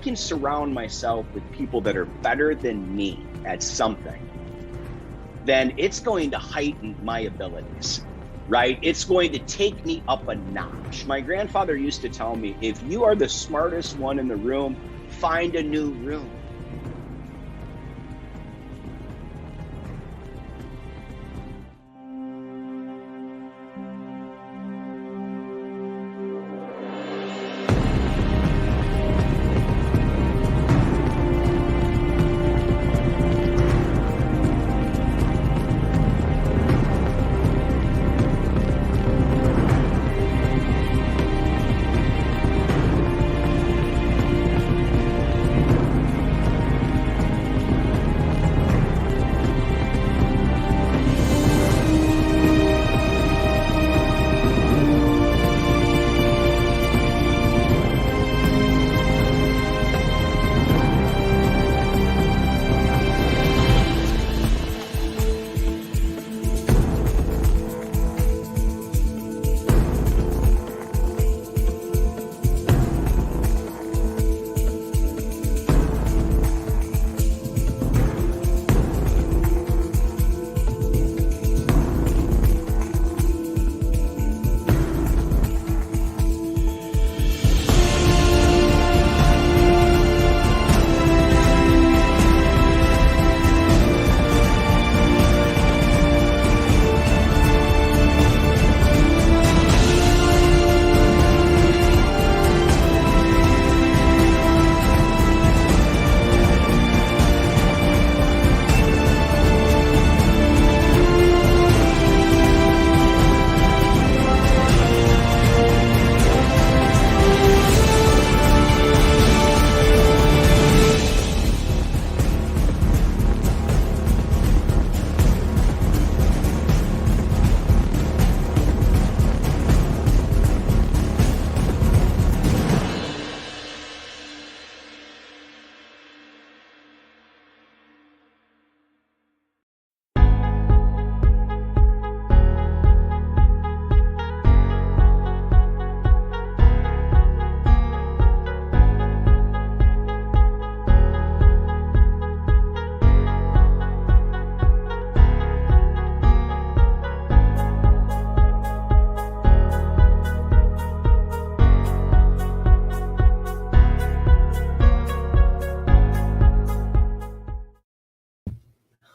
can surround myself with people that are better than me at something, then it's going to heighten my abilities, right? It's going to take me up a notch. My grandfather used to tell me, if you are the smartest one in the room, find a new room.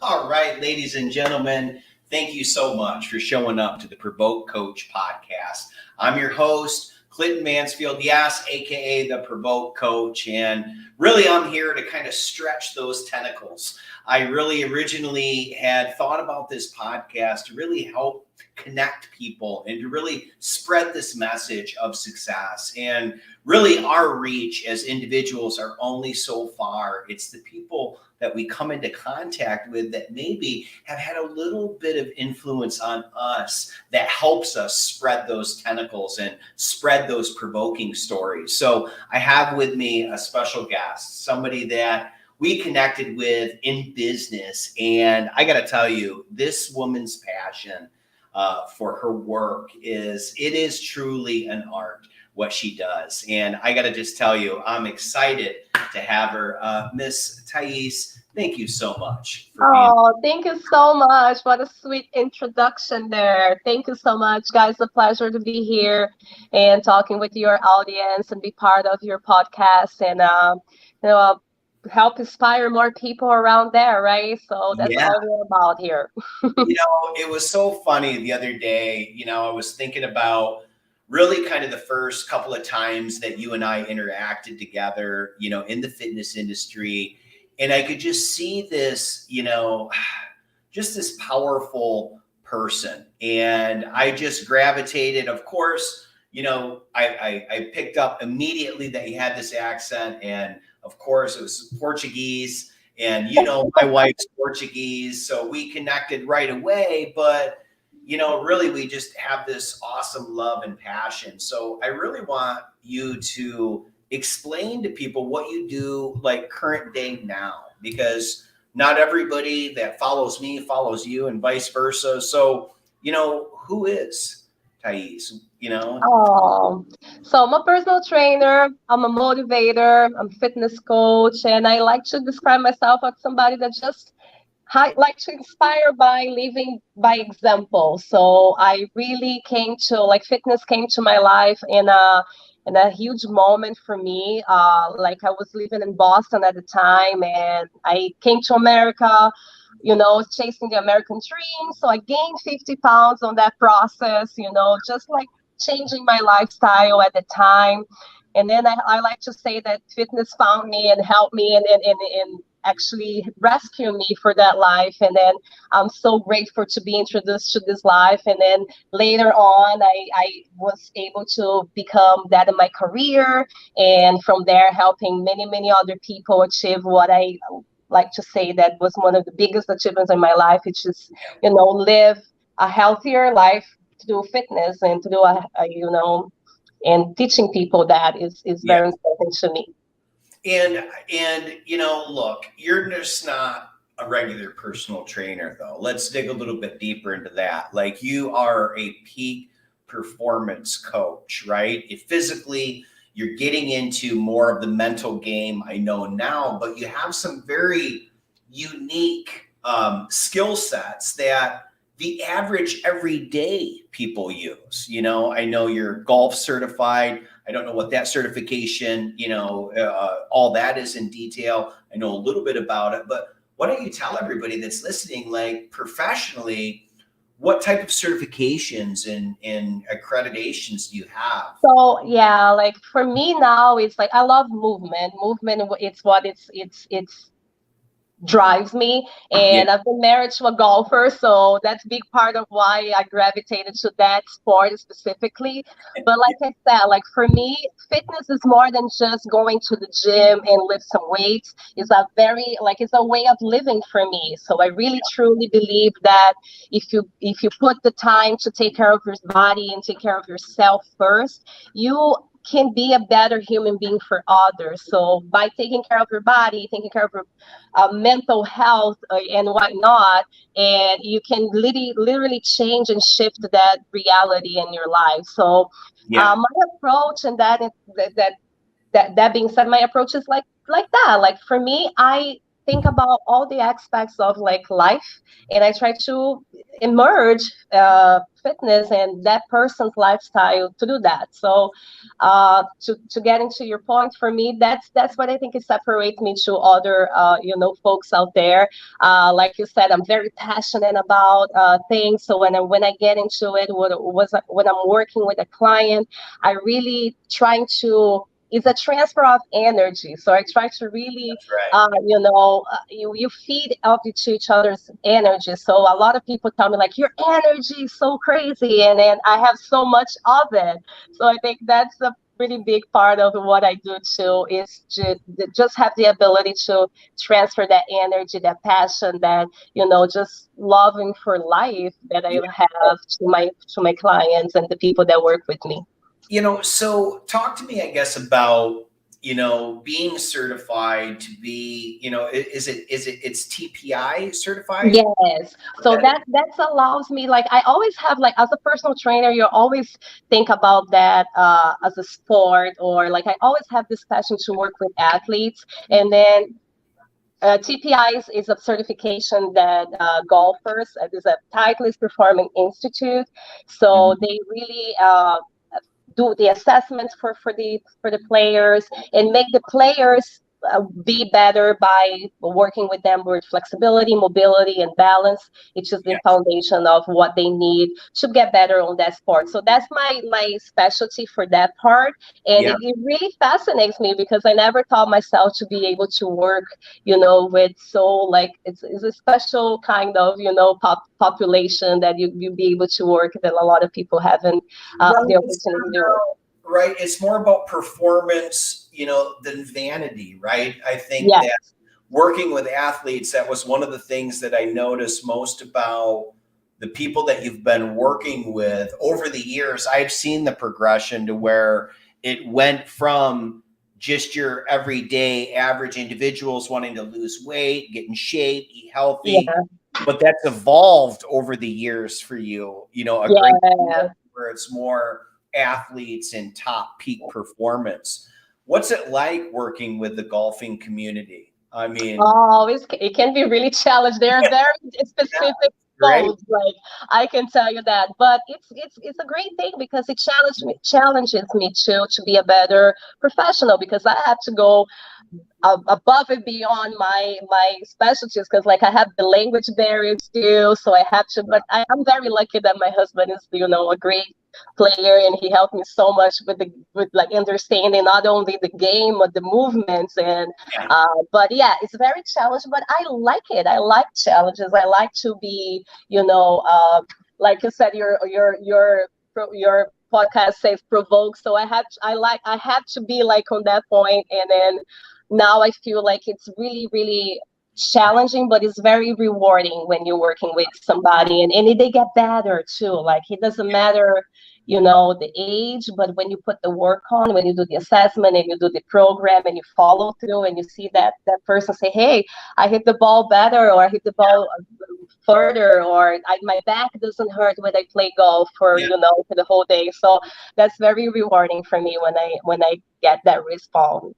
All right, ladies and gentlemen, thank you so much for showing up to the Provoke Coach podcast. I'm your host, Clinton Mansfield, yes, aka the Provoke Coach, and really I'm here to kind of stretch those tentacles. I really originally had thought about this podcast to really help connect people and to really spread this message of success. And really our reach as individuals are only so far. It's the people that we come into contact with that maybe have had a little bit of influence on us that helps us spread those tentacles and spread those provoking stories. So I have with me a special guest, somebody that we connected with in business. And I got to tell you, this woman's passion for her work is truly an art, what she does. And I got to just tell you, I'm excited to have her. Miss Thais, thank you so much for Thank you so much. What a sweet introduction there. Thank you so much, guys. A pleasure to be here and talking with your audience and be part of your podcast and help inspire more people around there, right? So that's all we're about here. It was so funny the other day. I was thinking about really kind of the first couple of times that you and I interacted together, in the fitness industry. And I could just see this, just this powerful person. And I just gravitated, of course, I picked up immediately that you had this accent. And of course, it was Portuguese. And, my wife's Portuguese. So we connected right away. But, really, we just have this awesome love and passion. So I really want you to explain to people what you do like current day now, because not everybody that follows me follows you and vice versa. So, who is Thais? So I'm a personal trainer, I'm a motivator, I'm a fitness coach, and I like to describe myself as somebody that just I like to inspire by living by example. So I really came to like fitness came to my life in a huge moment for me. Like I was living in Boston at the time, and I came to America, chasing the American dream. So I gained 50 pounds on that process, just like changing my lifestyle at the time. And then I like to say that fitness found me and helped me and actually rescue me for that life. And then I'm so grateful to be introduced to this life. And then later on, I was able to become that in my career. And from there, helping many, many other people achieve what I like to say that was one of the biggest achievements in my life, which is, live a healthier life through fitness and to do and teaching people that is very important to me. And look, you're just not a regular personal trainer, though. Let's dig a little bit deeper into that. Like, you are a peak performance coach, right? If physically, you're getting into more of the mental game, I know now, but you have some very unique skill sets that the average everyday people use. I know you're golf certified. I don't know what that certification, all that is in detail. I know a little bit about it, but why don't you tell everybody that's listening, like, professionally, what type of certifications and accreditations do you have? So yeah, like for me now, it's like I love movement. Movement, it's drives me, Yeah. and I've been married to a golfer, so that's a big part of why I gravitated to that sport specifically. But like I said, like for me, fitness is more than just going to the gym and lift some weights. It's a way of living for me. So I really truly believe that if you put the time to take care of your body and take care of yourself first, you can be a better human being for others. So by taking care of your body, taking care of your mental health and whatnot, and you can literally change and shift that reality in your life. So my approach, and that being said, my approach is like that. Like for me, I think about all the aspects of like life, and I try to emerge fitness and that person's lifestyle to do that. So to get into your point, for me, that's what I think it separates me to other folks out there. Like you said, I'm very passionate about things. So when I get into it, when I'm working with a client, I really trying to it's a transfer of energy. So I try to really, you feed off to each other's energy. So a lot of people tell me like, your energy is so crazy. And then I have so much of it. So I think that's a pretty big part of what I do too, is to just have the ability to transfer that energy, that passion, that, just loving for life that I have to my clients and the people that work with me. So talk to me, I guess, about, being certified to be, it's TPI certified? Yes. So that allows me, like, I always have, like, as a personal trainer, you always think about that as a sport, or like I always have this passion to work with athletes. And then TPI is a certification that golfers, it is a Titleist Performing Institute. So they really do the assessments for the players and make the players be better by working with them with flexibility, mobility, and balance. It's just the foundation of what they need to get better on that sport. So that's my specialty for that part. And it really fascinates me because I never thought myself to be able to work, with it's a special kind of, population that you be able to work that a lot of people haven't the opportunity to do. Right. It's more about performance, than vanity, right? I think that working with athletes, that was one of the things that I noticed most about the people that you've been working with over the years. I've seen the progression to where it went from just your everyday average individuals wanting to lose weight, get in shape, eat healthy. But that's evolved over the years for you, great where it's more athletes and top peak performance. What's it like working with the golfing community? I mean, Oh, it can be really challenging. There are very specific great. goals, like I can tell you that. But it's a great thing because it challenges me to be a better professional, because I have to go above and beyond my specialties, because like I have the language barrier too, so I have to. But I'm very lucky that my husband is, a great player, and he helped me so much with like understanding not only the game but the movements. And but yeah, it's very challenging, but I like it. I like challenges. I like to be, like you said, your podcast says provoke, so I have to be like on that point. And then now I feel like it's really, really challenging, but it's very rewarding when you're working with somebody, and they get better too. Like it doesn't matter, the age, but when you put the work on, when you do the assessment and you do the program and you follow through and you see that person say, hey, I hit the ball better, or I hit the ball further, or my back doesn't hurt when I play golf for the whole day. So that's very rewarding for me when I get that response.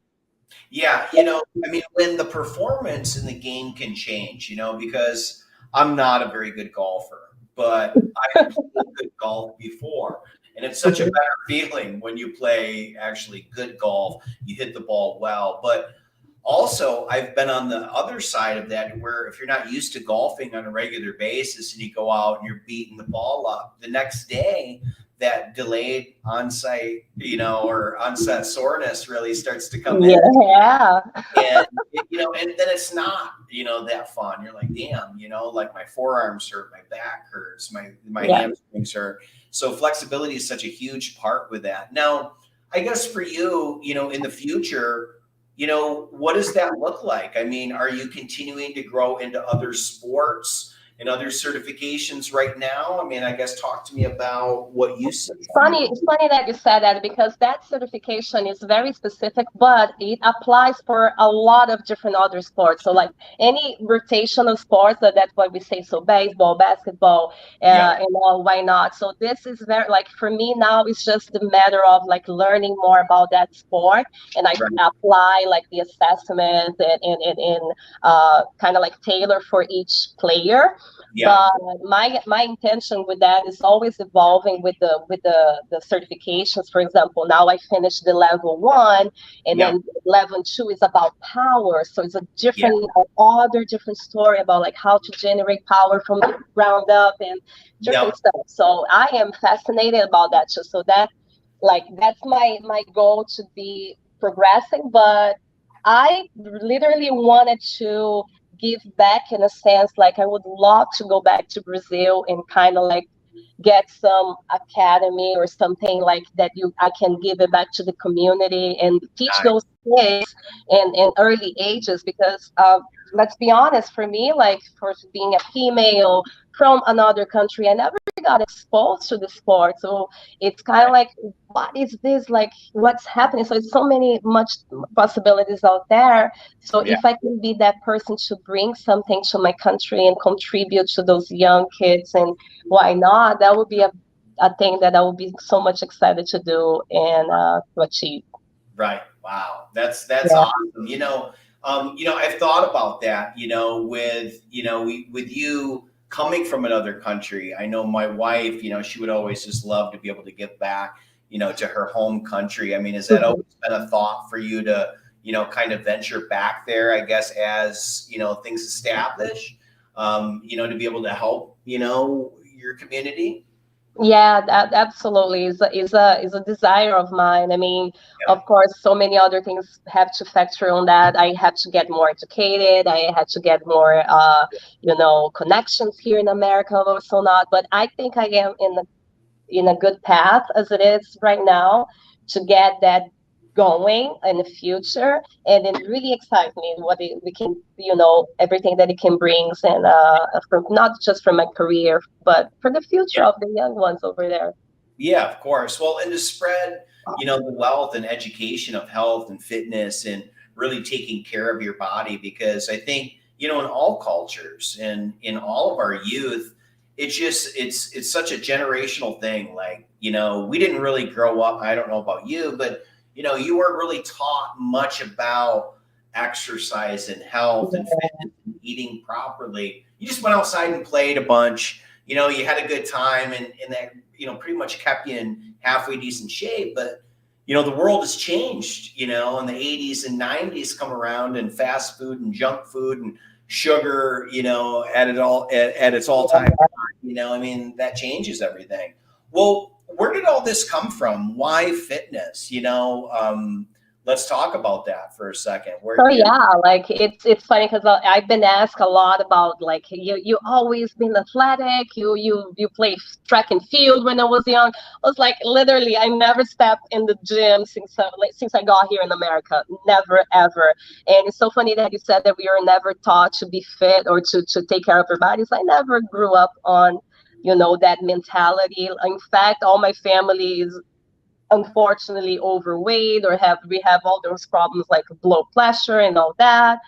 Yeah, I mean, when the performance in the game can change, because I'm not a very good golfer, but I've played good golf before. And it's such a better feeling when you play actually good golf, you hit the ball well. But also, I've been on the other side of that, where if you're not used to golfing on a regular basis and you go out and you're beating the ball up, the next day, that delayed onsite, or onset soreness really starts to come in. Yeah. And, and then it's not, that fun. You're like, damn, like my forearms hurt, my back hurts, my hamstrings hurt. So flexibility is such a huge part with that. Now, I guess for you, in the future, what does that look like? I mean, are you continuing to grow into other sports and other certifications right now? I mean, I guess talk to me about what you see. It's funny that you said that, because that certification is very specific, but it applies for a lot of different other sports. So like any rotational sports, that's what we say. So baseball, basketball, why not? So this is very, like, for me now, it's just a matter of like learning more about that sport, and I apply like the assessment and kind of like tailor for each player. Yeah. But my intention with that is always evolving with the certifications. For example, now I finished the level 1, and then level 2 is about power. So it's a different story about like how to generate power from the ground up and different stuff. So I am fascinated about that too. So that's my goal, to be progressing. But I literally wanted to give back, in a sense. Like I would love to go back to Brazil and kind of like get some academy or something like that. I can give it back to the community and teach those kids in early ages, because let's be honest, for me, like, for being a female from another country, I never got exposed to the sport. So it's kind of like, what is this, like, what's happening? So it's so much possibilities out there. So if I can be that person to bring something to my country and contribute to those young kids, and why not, that would be a thing that I would be so much excited to do and to achieve. Right. Wow. That's awesome. I've thought about that, with you coming from another country. I know my wife, she would always just love to be able to give back, to her home country. I mean, has that always been a thought for you to, kind of venture back there, I guess, as, things establish, to be able to help, your community? Yeah, that absolutely is a desire of mine. I mean, of course, so many other things have to factor on that. I have to get more educated. I had to get more, connections here in America, also not. But I think I am in a good path as it is right now to get that going in the future. And it really excites me what we can, everything that it can bring, and from not just for my career, but for the future of the young ones over there. Yeah, of course. Well, and to spread, the wealth and education of health and fitness and really taking care of your body, because I think, in all cultures and in all of our youth, it's such a generational thing. Like, we didn't really grow up. I don't know about you, but you weren't really taught much about exercise and health and fitness and eating properly. You just went outside and played a bunch. You had a good time, and that pretty much kept you in halfway decent shape. But the world has changed. In the 80s and 90s come around, and fast food and junk food and sugar, at its all-time high. I mean, that changes everything. Well, where did all this come from? Why fitness? Let's talk about that for a second. Like it's funny because I've been asked a lot about, like, you always been athletic. You play track and field when I was young. I was like, literally, I never stepped in the gym since I got here in America. Never ever. And it's so funny that you said that we were never taught to be fit or to take care of our bodies. I never grew up on that mentality. In fact, all my family is unfortunately overweight, or we have all those problems like blood pressure and all that.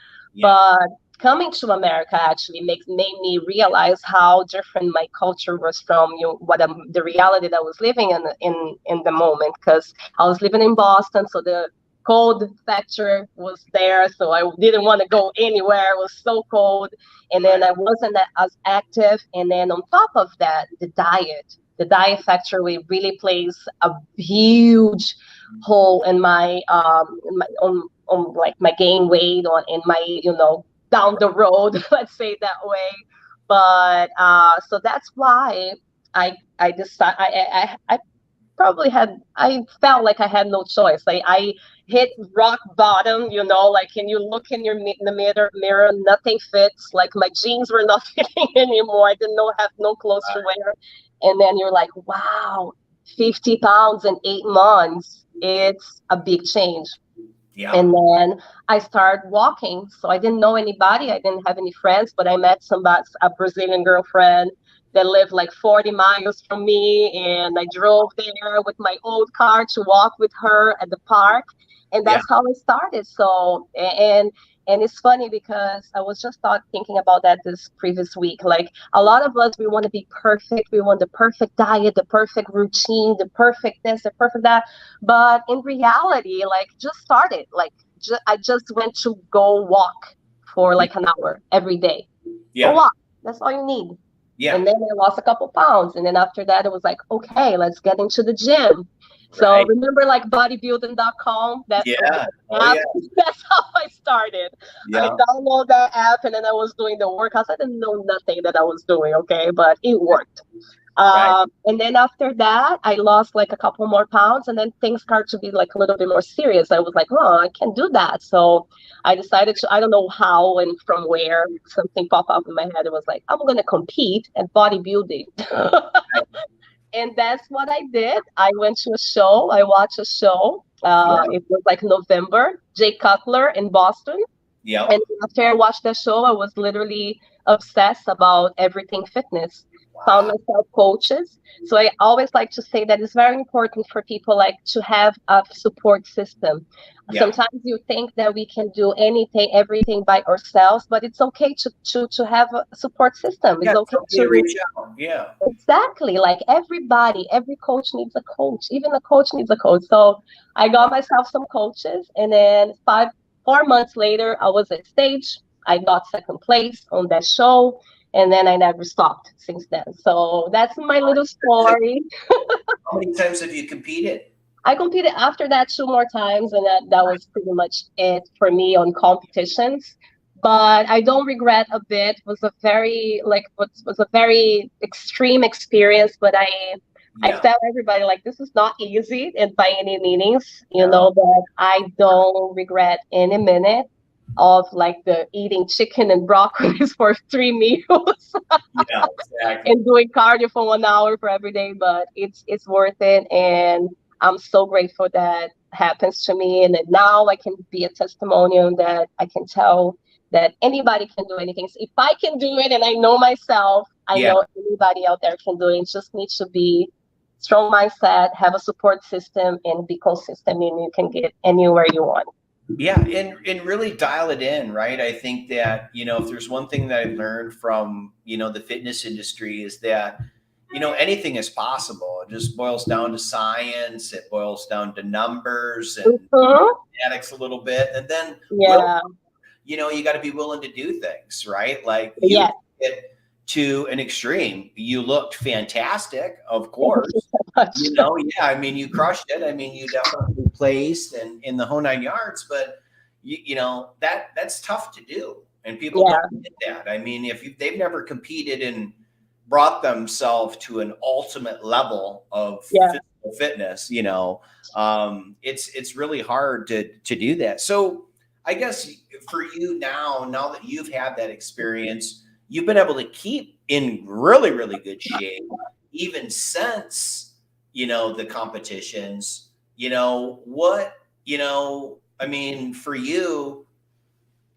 But coming to America actually made me realize how different my culture was from the reality that I was living in the moment, because I was living in Boston, so the cold factor was there, so I didn't want to go anywhere. It was so cold, and then I wasn't as active, and then on top of that, the diet factor really plays a huge role in my like my gain weight, or in my down the road, let's say it that way. But so that's why I decided I felt like I had no choice. Like I hit rock bottom, like, and you look in the mirror, nothing fits. Like my jeans were not fitting anymore. I didn't have no clothes to wear. And then you're like, wow, 50 pounds in 8 months. It's a big change. Yeah. And then I started walking. So I didn't know anybody. I didn't have any friends, but I met a Brazilian girlfriend that lived like 40 miles from me. And I drove there with my old car to walk with her at the park. And that's how it started. So, and it's funny because I was just thinking about that this previous week. Like a lot of us, we want to be perfect. We want the perfect diet, the perfect routine, the perfect this, the perfect that. But in reality, like just started. Like I just went to go walk for like an hour every day. Yeah. Go walk. That's all you need. Yeah. And then I lost a couple pounds. And then after that, it was like, okay, let's get into the gym. So remember like bodybuilding.com? That's how I started. Yeah. I downloaded that app, and then I was doing the workouts. I didn't know nothing that I was doing, okay? But it worked. And then after that, I lost like a couple more pounds, and then things started to be like a little bit more serious. I was like, oh, I can do that. So I decided I don't know how and from where, something popped up in my head. It was like, I'm going to compete at bodybuilding. And that's what I did. I went to a show. I watched a show. It was like November, Jay Cutler in Boston. Yeah. And after I watched that show, I was literally obsessed about everything fitness. Found myself coaches. So I always like to say that it's very important for people like to have a support system. Yeah. Sometimes you think that we can do everything by ourselves, but it's okay to have a support system. It's okay to reach out. Yeah. Exactly. Like every coach needs a coach. Even a coach needs a coach. So I got myself some coaches, and then 4 months later, I was at stage. I got second place on that show. And then I never stopped since then. So that's my little story. How many times have you competed? I competed after that 2 more times, and that was pretty much it for me on competitions. But I don't regret a bit. It was a very extreme experience. But I tell everybody, like, this is not easy and by any means, but I don't regret any minute of like the eating chicken and broccoli for 3 meals. Yeah, exactly. And doing cardio for 1 hour for every day, but it's worth it, and I'm so grateful that happens to me. And that now I can be a testimonial that I can tell that anybody can do anything. So if I can do it, and I know myself, I know anybody out there can do it. It just needs to be strong mindset, have a support system, and be consistent, and you can get anywhere you want. Yeah, and really dial it in, right? I think that, if there's one thing that I've learned from, the fitness industry is that, anything is possible. It just boils down to science. It boils down to numbers and Mhm. mathematics a little bit. And then Yeah. you got to be willing to do things, right? Like you Yes. took it to an extreme. You looked fantastic, of Thank you course. so much. Yeah, I mean, you crushed it. I mean, you definitely placed and in the whole 9 yards, but that's tough to do. And people Yeah. don't get that. I mean, they've never competed and brought themselves to an ultimate level of Yeah. physical fitness, it's really hard to do that. So I guess for you now that you've had that experience, you've been able to keep in really, really good shape, even since, the competitions, I mean, for you,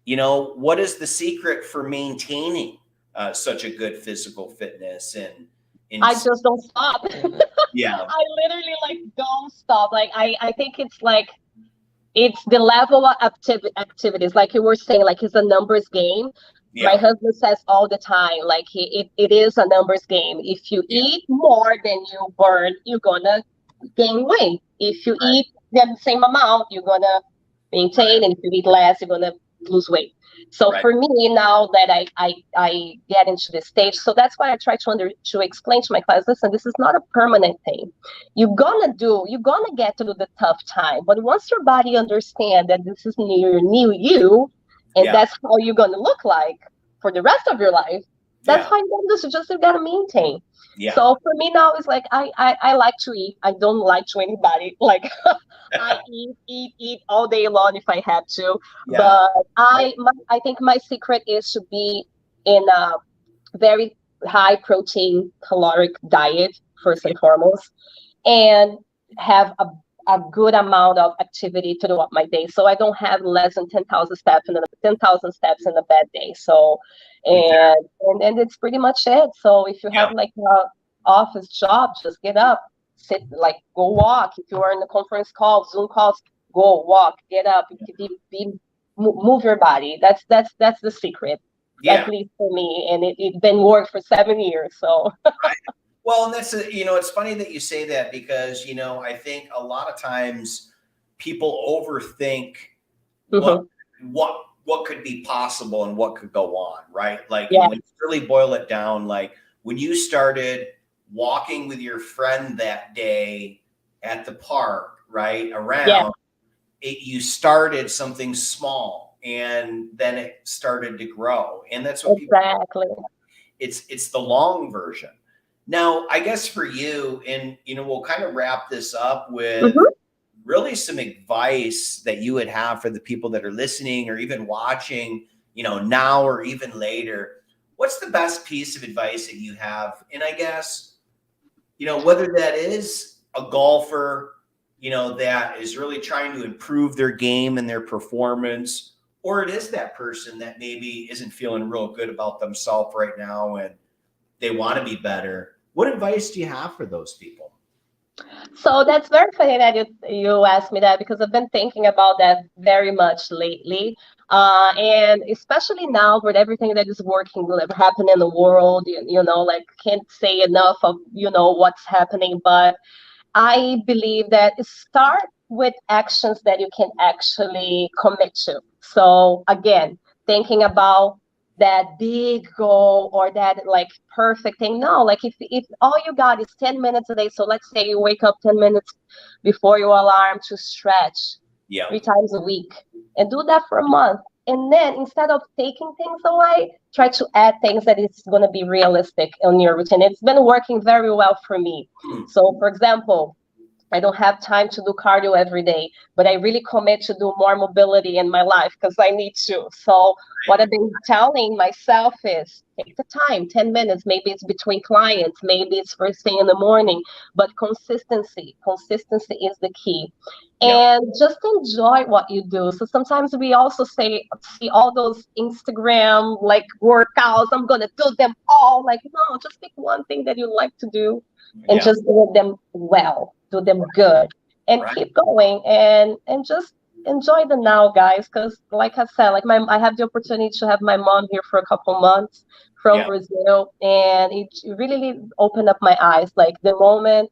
what is the secret for maintaining such a good physical fitness I just don't stop. yeah, I literally like don't stop. Like I think it's like it's the level of activities, like you were saying, like it's a numbers game. My yeah, husband says all the time, like it is a numbers game. If you yeah, eat more than you burn, you're gonna gain weight. If you right, eat the same amount, you're gonna maintain, and if you eat less, you're gonna lose weight. So right, for me, now that I get into this stage, so that's why I try to explain to my class, listen, this is not a permanent thing. You're gonna get through the tough time, but once your body understand that this is your new you, and yeah, that's how you're gonna look like for the rest of your life, that's yeah, how you gotta do. So just you gotta maintain. yeah, So for me now, it's like I like to eat. I don't lie to anybody. Like I eat all day long if I have to. yeah, But I think my secret is to be in a very high protein caloric diet first yeah, and foremost, and have a good amount of activity throughout my day. So I don't have less than 10,000 steps in a bad day. So, exactly, and it's pretty much it. So if you have yeah, like a office job, just get up, sit, like go walk. If you are in a conference call, Zoom calls, go walk, get up, move your body. That's the secret, at yeah. least for me. And it been worked for 7 years. So Well, and it's funny that you say that because, I think a lot of times people overthink what mhm. what could be possible and what could go on, right? Like, and Yeah, when you really boil it down, like when you started walking with your friend that day at the park, right? yeah, Around it, you started something small and then it started to grow. And that's what people, exactly. it's the long version. Now, I guess for you, and we'll kind of wrap this up with Mhm. really some advice that you would have for the people that are listening or even watching, now or even later. What's the best piece of advice that you have? And I guess, whether that is a golfer, that is really trying to improve their game and their performance, or it is that person that maybe isn't feeling real good about themselves right now and they want to be better. What advice do you have for those people? So that's very funny that you asked me that, because I've been thinking about that very much lately. And especially now with everything that is working, like, happening in the world, like can't say enough of, what's happening. But I believe that start with actions that you can actually commit to. So again, thinking about that big goal or that like perfect thing. No, like if all you got is 10 minutes a day. So let's say you wake up 10 minutes before your alarm to stretch Yeah. 3 times a week, and do that for a month. And then instead of taking things away, try to add things that is going to be realistic on your routine. It's been working very well for me. So for example, I don't have time to do cardio every day, but I really commit to do more mobility in my life because I need to. So what I've been telling myself is take the time, 10 minutes. Maybe it's between clients, maybe it's first thing in the morning, but consistency is the key. Yeah. And just enjoy what you do. So sometimes we also see all those Instagram like workouts. I'm gonna do them all. Like, no, just pick one thing that you like to do and Yeah. just do them well, do them good, and Right. keep going, and just enjoy the now, guys, because like I said, like I have the opportunity to have my mom here for a couple months from Brazil, and it really opened up my eyes. Like the moment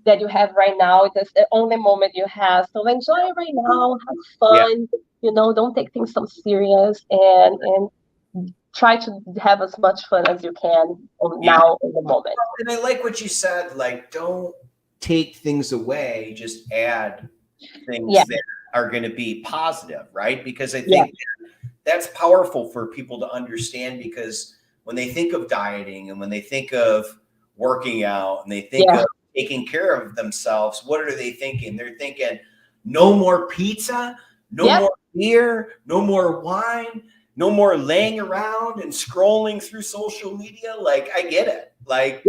that you have right now, it is the only moment you have. So enjoy it right now, have fun, don't take things so serious, and try to have as much fun as you can now in the moment. And I like what you said, like, don't take things away, just add things that are going to be positive, right? Because I think that's powerful for people to understand, because when they think of dieting and when they think of working out and they think of taking care of themselves, what are they thinking? They're thinking no more pizza, no more beer, no more wine, no more laying around and scrolling through social media. Like, I get it. Like,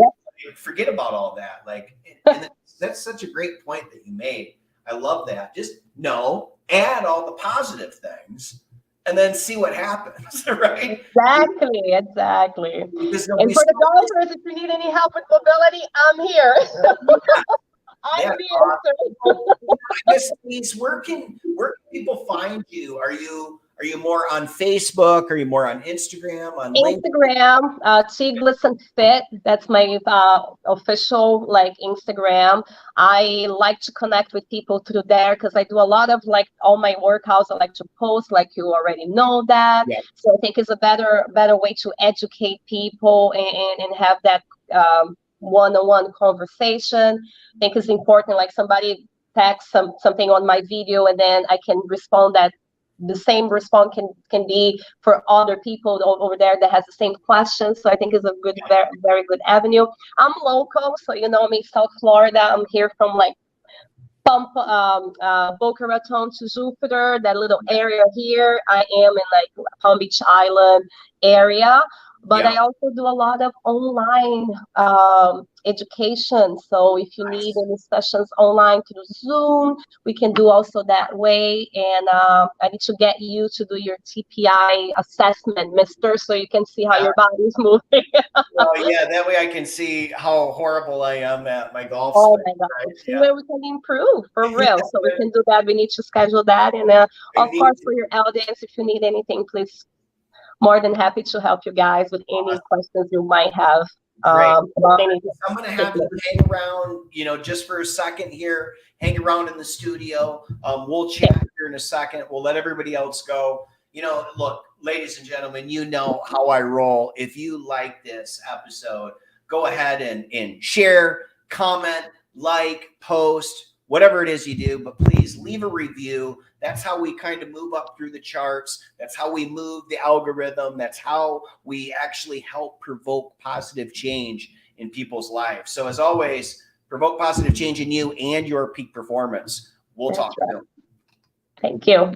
forget about all that. Like, and that's such a great point that you made. I love that. Just add all the positive things and then see what happens, right? Exactly. And for the golfers, if you need any help with mobility, I'm here. I'm the answer. I guess, please, where can people find you? Are you more on Facebook? Are you more on Instagram? On Instagram, Glysson Fit. That's my official Instagram. I like to connect with people through there because I do a lot of all my workouts. I like to post, like you already know that. So I think it's a better way to educate people and have that one-on-one conversation. I think it's important. Like somebody text something on my video, and then I can respond that. The same response can be for other people over there that has the same questions. So I think it's a good, very, very good avenue. I'm local, so I'm in South Florida. I'm here from Boca Raton to Jupiter, that little area here. I am in Palm Beach Island area. But I also do a lot of online education. So if you need any sessions online through Zoom, we can do also that way. And I need to get you to do your TPI assessment, mister, so you can see how your body's moving. That way I can see how horrible I am at my golf swing. My God. Right? See where we can improve, for real. So we can do that. We need to schedule that. And of course, for your audience, if you need anything, please, more than happy to help you guys with any questions you might have about anything. I'm going to have you hang around, just for a second here, hang around in the studio. We'll chat here in a second. We'll let everybody else go. Look, ladies and gentlemen, you know how I roll. If you like this episode, go ahead and share, comment, post, whatever it is you do, but please leave a review. That's how we kind of move up through the charts. That's how we move the algorithm. That's how we actually help provoke positive change in people's lives. So as always, provoke positive change in you and your peak performance. We'll talk soon. Thank you.